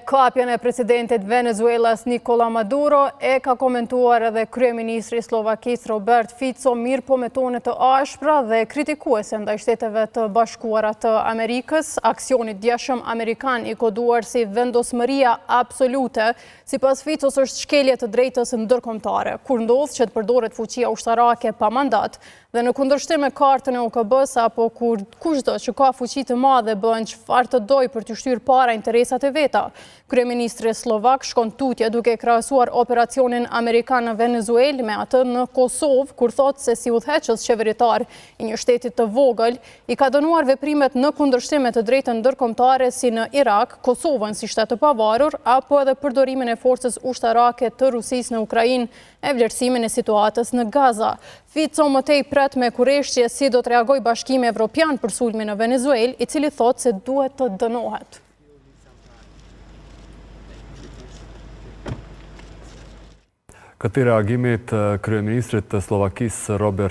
Kapjen e presidentit Venezuelas Nicola Maduro e ka komentuar edhe kryeministri i Slovakisë Robert Fico, mirë po me tone të ashpra dhe kritikuese ndaj Shteteve të Bashkuara të Amerikës, aksionit djeshëm amerikan i koduar si vendosmëria absolute, sipas Ficos është shkelje të drejtës ndërkombëtare, kur ndodh që të përdoret fuqia ushtarake pa mandat dhe në kundërshtim me kartën e OKB-s apo kur kushdo që ka fuqi të madhe bën çfarë të dojë për të shtyrë para interesat e veta. Kryeministri slovak shkon tutje duke krahasuar operacionin amerikan në Venezuelë me atë në Kosovë, kur thotë se si udhëheqës qeveritar i një shteti të vogël i ka dënuar veprimet në kundërshtim me të drejtën ndërkombëtare si në Irak, Kosovën si shtet të pavarur apo edhe përdorimin e forcës ushtarake të Rusisë në Ukrainë e vlerësimin e situatës në Gaza. Fico më tej pret me kurreshje si do të reagojë Bashkimi Evropian për sulmin në Venezuelë, i cili thotë se duhet të dënohet. Këtij reagimit kryeministrit të Slovakisë Robert